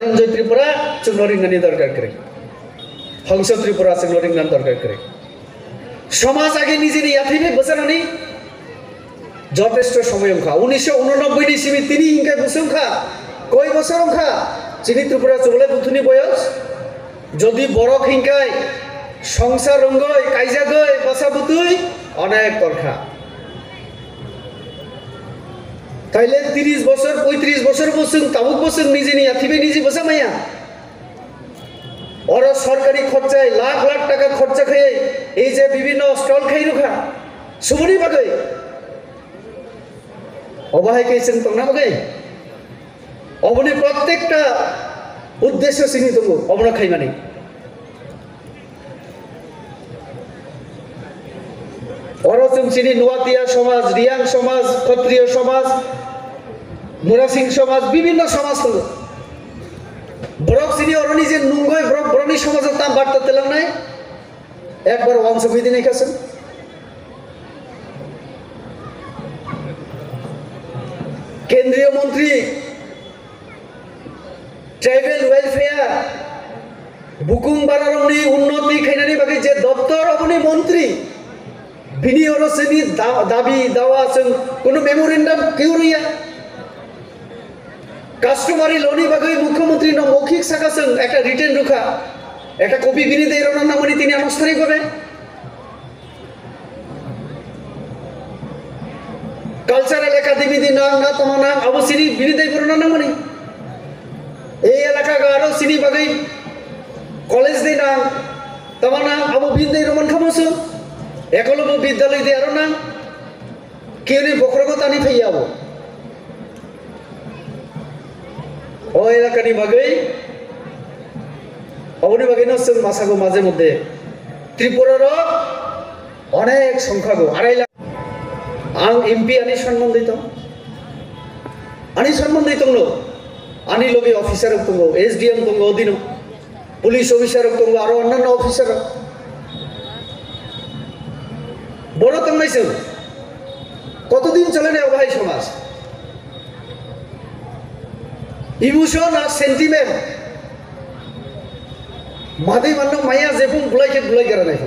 জয় ত্রিপুরা চুনরিঙ্গানি দরকার করে হংস ত্রিপুরা চুনরিঙ্গান দরকার করে সমাজ আগে নিজে ইয়াথিবে বসানি যথেষ্ট সময় অংখা 1989 নি সিমি তিনি ইনকা বসংখা কই বছর অংখা চিনি ত্রিপুরা চলে বুথুনি বয়স যদি বড় হিংকাই সংসার রঙ্গই কাইজা গই বসা বুতুই অনেক দরকার তাইলে 30 বছর 35 বছর বসুন তাবুক বসুন নিজে নিয়ে থিবে নিজে বসা মাইয়া ওর সরকারি খরচায় লাখ লাখ টাকা খরচা খেয়ে এই যে বিভিন্ন স্টল খাই রুখা সুবনি বাগে অবাহাই কেছেন তোমরা বাগে অবনি প্রত্যেকটা উদ্দেশ্য চিনি তবু অবনা খাই মানে অরচুম চিনি নোয়াতিয়া সমাজ রিয়াং সমাজ ক্ষত্রিয় সমাজ মুরাসিং সমাজ বিভিন্ন সমাজ তো ব্রক চিনি অরণি যে নুঙ্গই ব্রক ব্রণী সমাজের তাম বার্তা তেলাম নাই একবার অংশ বিধি নেই কাছেন কেন্দ্রীয় মন্ত্রী ট্রাইবেল ওয়েলফেয়ার বুকুম বারারমনি উন্নতি খাইনানি বাকি যে দপ্তর অবনি মন্ত্রী বিনি অরসেনি দাবি দাওয়া আছেন কোনো মেমোরেন্ডাম কেউ রইয়া কাস্টমারি লোনি বাকি মুখ্যমন্ত্রী মৌখিক শাখাছেন একটা রিটেন রুখা একটা কপি বিনি দেয় রনার নামনি তিনি আনুষ্ঠানিক হবে কালচারাল একাডেমি দি নাম না তোমার নাম আবু সিনি বিনি দেয় রনার নামনি এই এলাকা আরো সিনি বাকি কলেজ দি নাম তোমার নাম আবু বিন দেয় রমান খামসু একলব্য বিদ্যালয় দিয়ে আরো না কেউ নেই বক্রগত আনি ফাই যাবো ও এলাকানি বাগে অবনি বাগে নচ্ছেন মাসাগো মাঝে মধ্যে ত্রিপুরার অনেক সংখ্যা গো 2.5 লাখ আং এমপি আনি সম্বন্ধিত আনি লগে অফিসার তঙ্গ এসডিএম তঙ্গ অধীন পুলিশ অফিসার তঙ্গ আরো অন্যান্য অফিসার বড় তঙ্গাইছেন কতদিন চলে না অবাহাই সমাজ ইমোশন আর সেন্টিমেন্ট মাদি মান্য মাইয়া যেপুন বুলাই গেরা নাই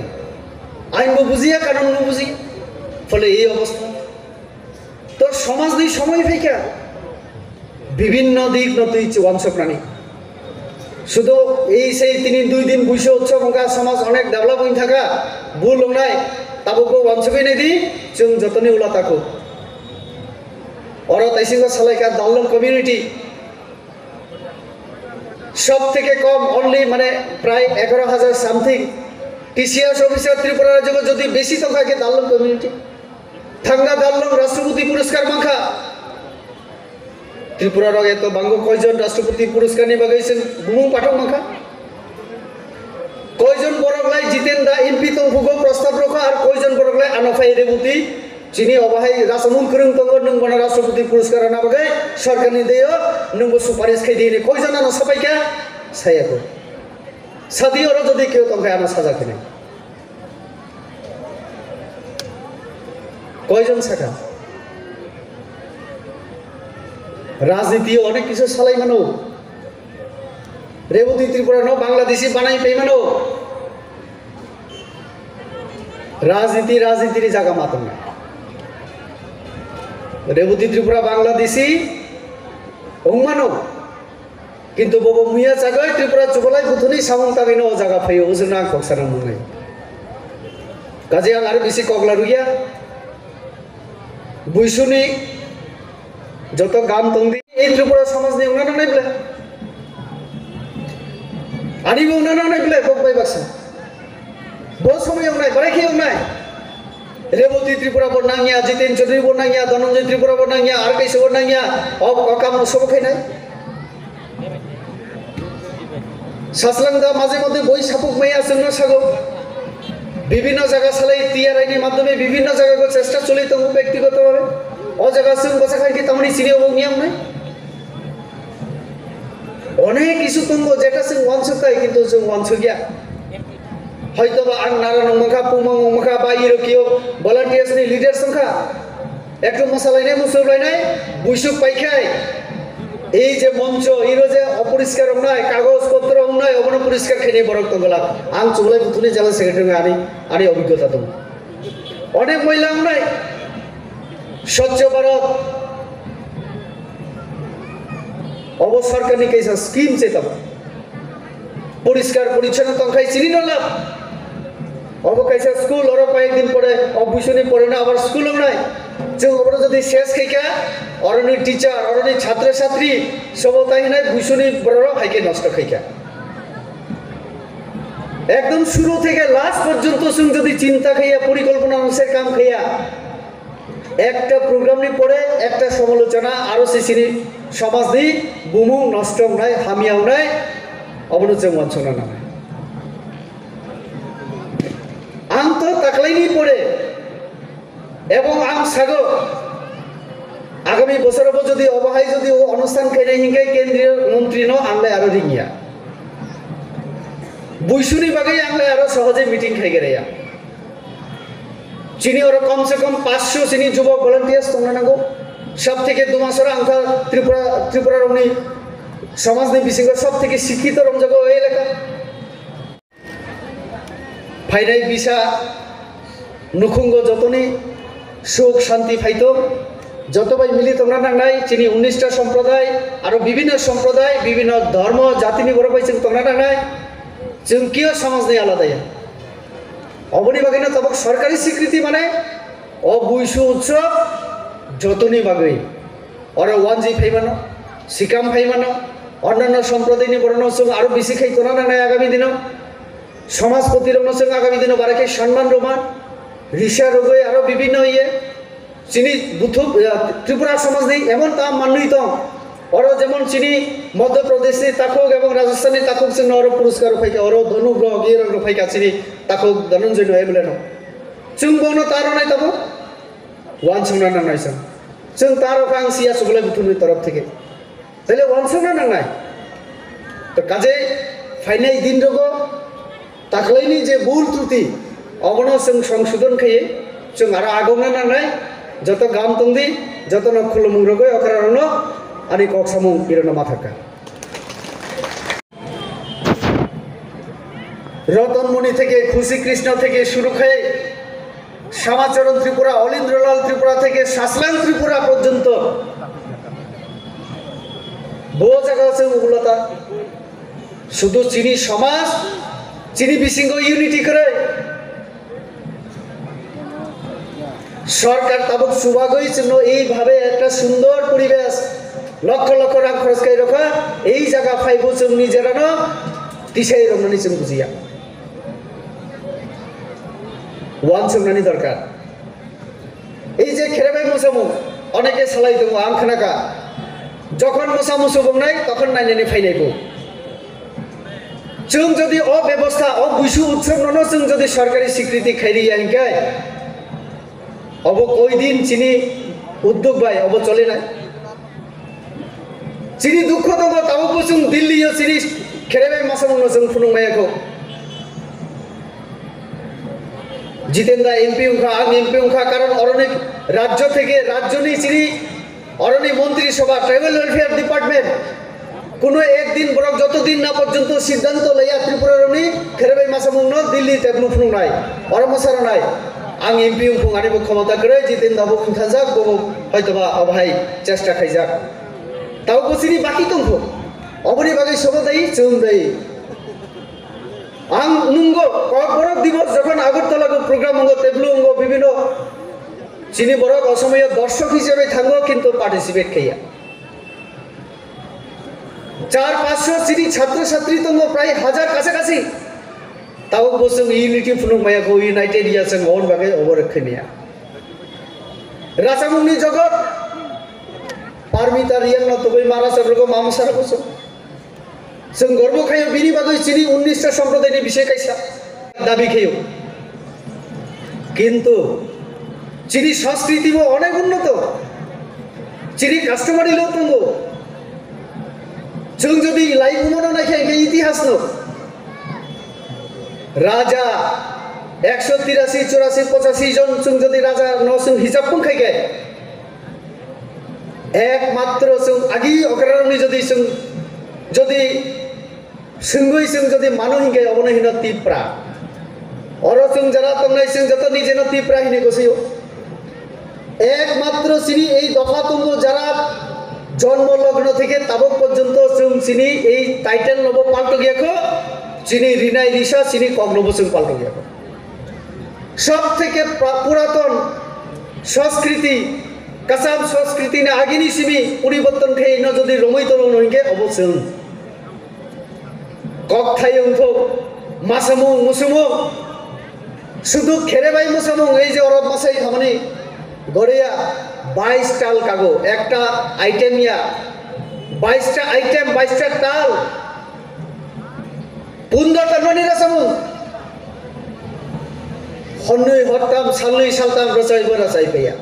আইন বুঝিয়া কানুন বুঝি ফলে এই অবস্থা তোর সমাজ নেই সময় ফেকা বিভিন্ন দিক নতুই অংশ প্রাণী শুধু এই সেই তিনি 2 দিন বুঝে উৎসব সমাজ অনেক ডেভেলপ হয়ে থাকা ভুল নাই তাবুকো অংশকে নেই দি जों যতনি উলা তাকো ওরা তাইসিঙ্গা সালাইকা দাল্লম কমিউনিটি সব থেকে কম অনলি মানে প্রায় 11,000 সামথিং টিসিএস অফিসার ত্রিপুরা রাজ্য যদি বেশি তো থাকে দাল্লম কমিউনিটি থাঙ্গা দাল্লম রাষ্ট্রপতি পুরস্কার মাখা ত্রিপুরার এত বাঙ্গ কয়জন রাষ্ট্রপতি পুরস্কার নিয়ে বাগাইছেন বুমুং পাঠক মাখা কয়জন বড়গলাই জিতেন দা এমপি তো ভুগো প্রস্তাব রাখা আর কয়জন বড়গলাই আনাফাই রেবুতি চিনি অবাহাই রাসমুন করুন তঙ্গ নং বনা রাষ্ট্রপতি পুরস্কার না বাগাই সরকারনি দেয় নংবো সুপারিশ খাই দিয়ে কয়জন আনা সবাইকে সায়াকো সাদি ওরা যদি কেউ তঙ্গাই আনা সাজা কিনে কয়জন শাখা রাজনীতি অনেক কিছু সালাই মানো রেবতী ত্রিপুরা নো বাংলাদেশি বানাই পেই মানো রাজনীতির জায়গা মাতম না রেবতী ত্রিপুরা বাংলাদেশি মানো কিন্তু বব মুয়া জায়গায় ত্রিপুরা চুবলাই বুথনি সামং তাবিনো জায়গা ফাইও ওজনা কক্সানা মনে কাজে আর বেশি কগলা রুইয়া বুইসুনি যত গান তংদি এই ত্রিপুরা সমাজ নিয়ে উনানা নাই বলে আনিব উনানা নাই বলে বকবাই বাসা বহু সময় নাই বারে খেয়েও নাই রেবতী ত্রিপুরা বর্ণাঙ্গিয়া জিতেন চৌধুরী বর্ণাঙ্গিয়া ধনঞ্জয় ত্রিপুরা বর্ণাঙ্গিয়া আর কাইসে বর্ণাঙ্গিয়া অকাম সব খাই নাই সাসলাংদা মাঝে মধ্যে বই সাপুক মাইয়া আছেন না সাগো বিভিন্ন জায়গা চালাই টিআর আইনের মাধ্যমে বিভিন্ন জায়গায় চেষ্টা চলিত ব্যক্তিগতভাবে ও জায়গা সিং বসা খাই কি তেমনি সিরিয় নিয়ম নাই অনেক কিছু তুঙ্গ যেটা সিং অংশ খাই কিন্তু অংশ গিয়া হয়তো বা আর নারায়ণ মাখা পুমাং মাখা বা ইরকিও ভলান্টিয়ার্স নি লিডার সংখ্যা একটু মশালাই নাই মুসলাই নাই বুইসুক পাইখাই এই যে মঞ্চ ইরো যে অপরিষ্কার নয় কাগজপত্র নয় অবন পরিষ্কার খেয়ে বরক তঙ্গলা আং চুলাই বুথুনি জেলা সেক্রেটারি আনি অভিজ্ঞতা দं অনেক মহিলা নয় স্বচ্ছ ভারত অব সরকারনি কাইসা স্কিম চেতাব পরিষ্কার পরিচ্ছন্ন তংখাই চিনি নলাম অব কাইসা স্কুল ওরা কয়েকদিন পরে অবশ্যই পড়ে না আবার স্কুলও নাই যে ওরা যদি শেষ খাইকা অরণি টিচার অরণি ছাত্র ছাত্রী সব তাই নাই ভূষণী বড় হাইকে নষ্ট খাইকা একদম শুরু থেকে লাস্ট পর্যন্ত যদি চিন্তা খাইয়া পরিকল্পনা অনুসারে কাম খাইয়া একটা প্রোগ্রাম নি পড়ে একটা সমালোচনা আরো সিসিনি সমাজ দি বুমুং নষ্ট নাই হামিয়াও নাই অবনচং ওয়ানছনা না আং তো তাকলাইনি পড়ে এবং আং সাগো আগামী বছর যদি অবহাই যদি অনুষ্ঠান খাইলে হিংগাই কেন্দ্রীয় মন্ত্রী ন আংলাই আরো রিঙিয়া বৈশুনি বাগাই আংলাই আরো সহজে মিটিং খাই গেরেয়া চিনি ওরা কমসে কম 500 চিনি যুবক ভলান্টিয়ার্স তোমরা নাগো সব থেকে 2 মাসের আংকা ত্রিপুরা রমনি সমাজ নি বিসিং সব থেকে শিক্ষিত রমজাগ ওই এলাকা ফাইনাই বিসা নুখুঙ্গ যতনি সুখ শান্তি ফাইতো যতবাই মিলি তোমরা নাংনাই চিনি 19টা সম্প্রদায় আরো বিভিন্ন সম্প্রদায় বিভিন্ন ধর্ম জাতি নি বড় পাইছেন তোমরা নাংনাই जों कियो समाज नहीं आलादा अबनी बागैनो तब सरकारी स्वीकृति माने अबुइसु उत्सव जतनी बागै और 1G फाइमानो सिकाम फाइमानो अन्यान्य सम्प्रदायनि बरनो जों आरो बेसि खाइतोना नांनाय आगामी दिनाव समाज प्रतिरमनो जों आगामी दिनाव बाराखै सम्मान रमान ऋषा रोगै आरो विभिन्न इये चिनी बुथु त्रिपुरा समाज नहीं एमन ता मानुई दं और जेमन चिनी मध्य प्रदेश ताकुक एवं राजस्थान ताकुक जों और पुरस्कार फाइका और धनुग्रह गिरग्रह फाइका चिनी ताकुक धनंजय नय बोलेनो जों बनो तारो नाय तब वान संना नांनाय जों तारो कां सिया सुबले बुथुनि तरफ থেকে তাইলে वान संना नांनाय तो काजे फाइनाय दिन रगो ताकलायनि जे भूल त्रुटि अबनो जों संशोधन खायो जों आरो आगमना नांनाय যত গাম তংদি যত নখল মুরগয় অকরারণ আনি কক সামু ইরনা মাথাকা রতনমণি থেকে খুশি কৃষ্ণ থেকে শুরু করে শ্যামাচরণ ত্রিপুরা অলিন্দ্রলাল ত্রিপুরা থেকে শাসলাং ত্রিপুরা পর্যন্ত বহু জায়গা আছে ওগুলোতা শুধু চিনি সমাজ চিনি বিসিঙ্গ ইউনিটি করে সরকার তাবক সুভাগই জন্য এইভাবে একটা সুন্দর পরিবেশ লক্ষ লক্ষ টাকা খরচ করে রাখা এই জায়গা ফাইবো जों নিজেরানো দিশাই রমনানি जों বুঝিয়া ওয়ান সংনানি দরকার এই যে খেরাবাই মোসামু অনেকে সালাই দङ আং খানাকা যখন মোসামু সুবংনাই তখন নাইনানি ফাইনাইবো जों যদি অব্যবস্থা অবুইসু উৎসব নন जों যদি সরকারি স্বীকৃতি খাইরিয়া হিংকাই अब कोई दिन चिनी उद्योग भाई अब चले ना चिनी दुख दङ ताबो जों दिल्ली चिनी खेरेबाय मासामनो जों फुनुंमायाखौ जितेंद्र एमपी उखा आं एमपी उखा कारण अरनिक राज्य থেকে রাজ্যনি চিনি অরণি মন্ত্রী সভা ট্রাইবাল ওয়েলফেয়ার ডিপার্টমেন্ট কোনো একদিন বড় যতদিন না পর্যন্ত সিদ্ধান্ত লইয়া ত্রিপুরা রনি খেরেবাই মাসামনো দিল্লি তেবলু फुनुंनाय অরমসার নাই आं एमपी उफुंगानि क्षमता करे जितेंद्र बाबू उनथाजाक बबो हयतोबा अबहाय चेष्टा खाइजाक ताव बोसिनि बाकी दंखो अबनि बागै सबदाई जों दाई आं नुंगो बरक दिवस যখন আগরতলাগো প্রোগ্রাম হঙ্গো তেবলু হঙ্গো বিভিন্ন চিনি বরক অসময় দর্শক হিসেবে থাঙ্গো কিন্তু পার্টিসিপেট খাইয়া 400-500 চিনি ছাত্র ছাত্রী তঙ্গ প্রায় 1000 কাছাকাছি ताव बोसों यूनिटी फुनुंमायाखौ यूनाइटेड यासों अन बागै अबरखनिया रासामुंनि जगत पारमिता रियां नतबै मारासाफोरखौ मामसार बोसों जों गर्व खायो बिनि बागै चिनि 19टा सम्प्रदायनि बिषय कायसा दाबि खायो किन्तु चिनि संस्कृतिबो अनेक उन्नत चिनि कास्टमारि लो दङ जों जुदि लाइभ उमनो नायखाय इतिहास न राजा 183-84-85 जन जों जदि राजा नसों हिसाब खाइगे একমাত্র जों आगि अग्रारनि যদি sungguh যদি মানুহ হিংগে অবন হিন তিপ্রা অর जों যারা তংনাই যত নিজে ন তিপ্রা হিনে গসিও একমাত্র সিনি এই দফা তুঙ্গ যারা জন্ম লগ্ন থেকে তাবক পর্যন্ত जों সিনি এই টাইটেল নব পাল্টো গিয়াকো চিনি রিনাই রিসা চিনি কগ্নব जों পাল্টো গিয়াকো সব থেকে পুরাতন সংস্কৃতি কাসাম সংস্কৃতি না আগিনি সিমি পরিবর্তন খেয়ে ন যদি রমই তরুণ হইকে অবশ্যই কক থাই অংথ মাসামু মুসুমু শুধু খেরেবাই মুসামু এই যে অরব মাসাই খামানি গড়িয়া 22 টাল কাগো একটা আইটেম ইয়া 22টা আইটেম 22টা টাল পুন্দর তারমানি রাসামু হন্নুই হত্তাম সালনুই সালতাম রসাই বরাসাই পেয়া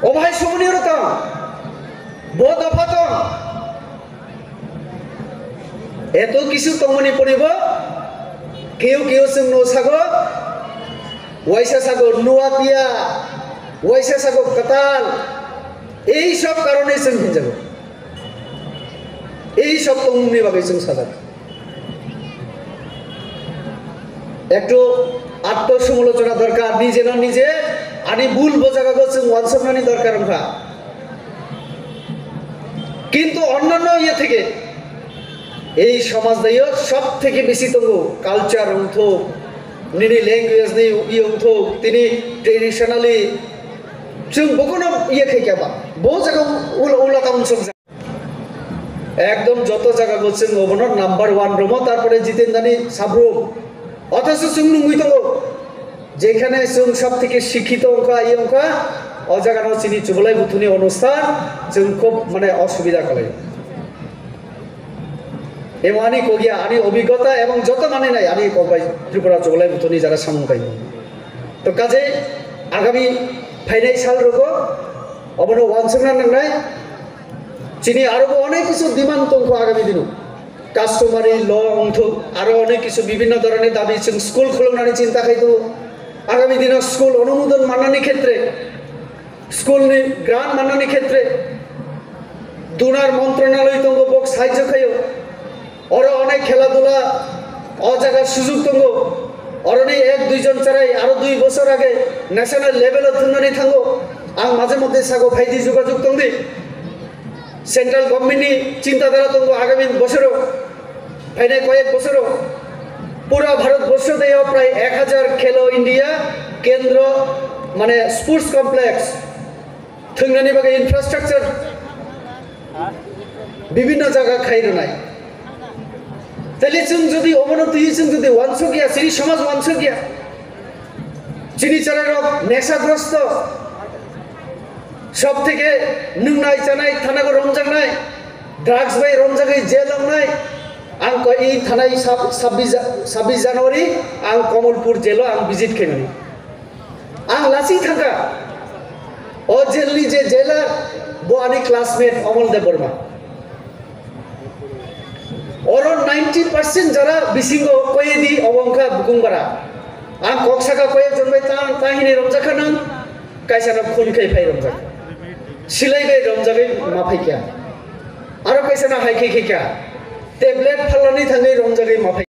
অভাই সমনি রতাম বোধ অফাতম এত কিছু তমনি পড়িব কেউ কেউ जों নসাগো ওয়াইসা সাগো নুয়াতিয়া ওয়াইসা সাগো কাতাল এই সব কারণে जों হিনজাগো এই সব তমনি ভাবে जों সাজাবো একটু আত্মসমালোচনা দরকার নিজে না নিজে আনি ভুল বোঝাগো जों ওয়ানসবনানি দরকার আমরা কিন্তু অন্যান্য ইয়ে থেকে এই সমাজ দায় সব থেকে বেশি তো কালচার অংথ নিনি ল্যাঙ্গুয়েজ নি ই অংথ তিনি ট্রেডিশনালি जों বকনো ইয়ে খেকেবা বহু জায়গা উলাতা অংশ একদম যত জায়গা বলছেন ওবনর নাম্বার 1 রুম তারপরে জিতেন্দানি সাবরুম অথচ जों নুই তো যেখানে जों সব থেকে শিক্ষিত অংক এই অংক ও জায়গানো চিনি চুবলাই বুথুনি অনুষ্ঠান जों খুব মানে অসুবিধা করে এমানি কোগিয়া আনি অভিজ্ঞতা এবং যত মানে নাই আনি কবাই ত্রিপুরা চুবলাই বুথুনি যারা সামুকাই তো কাজে আগামী ফাইনাল সাল রকো অবনো ওয়ানসংনা নাংনাই চিনি আরো অনেক কিছু ডিমান্ড তংক আগামী দিন কাস্টমারি ল অংথ আরো অনেক কিছু বিভিন্ন ধরনের দাবি जों স্কুল খোলনানি চিন্তা খাইতো আগামী দিন স্কুল অনুমোদন মানানি ক্ষেত্রে স্কুল নি গ্রান্ট মানানি ক্ষেত্রে দুনার মন্ত্রণালয় তঙ্গ বক সাহায্য খাইও আরো অনেক খেলাধুলা অ জায়গার সুযোগ তঙ্গ অরনে 1-2 জন চারাই আরো 2 বছর আগে ন্যাশনাল লেভেলত তুলনানি থাঙ্গো আং মাঝে মধ্যে সাগো ফাইদি যোগাযোগ তঙ্গি সেন্ট্রাল গভর্নমেন্টনি চিন্তাধারা তঙ্গ আগামী বছরও ফাইনাল কয়েক বছরও পুরা ভারতবর্ষ দেয় প্রায় 1000 খেলো ইন্ডিয়া কেন্দ্র মানে স্পোর্টস কমপ্লেক্স থংনানি বাগে ইনফ্রাস্ট্রাকচার বিভিন্ন জায়গা খাইরো নাই তাহলে जों যদি অবনতি जों যদি ওয়ানস গিয়া সেই সমাজ ওয়ানস গিয়া চিনি চারের নেশাগ্রস্ত সব থেকে নুংনাই চানাই থানাগো রমজান নাই ড্রাগস বাই রমজাগাই জেল নাই आं এই থানাই 26 জানুয়ারি आं কমলপুর জেল आं ভিজিট খেনি आं লাসি থাকা ও জেলনি যে জেলার বোয়ানি ক্লাসমেট অমল দেব বর্মা ওর 90% যারা বিসিঙ্গ কয়েদি অবংখা বুকুংবারা आं কক্সাকা কয়ে জন্মাই তাহিনি রমজাখান কাইসানা খুন খাই ফাই রমজা সিলাইবাই রমজাগাই মাফাইকা আরো কাইসানা হাইখাই খাইকা টেবলেট ফালনাनै थाङै रंजागै माफाय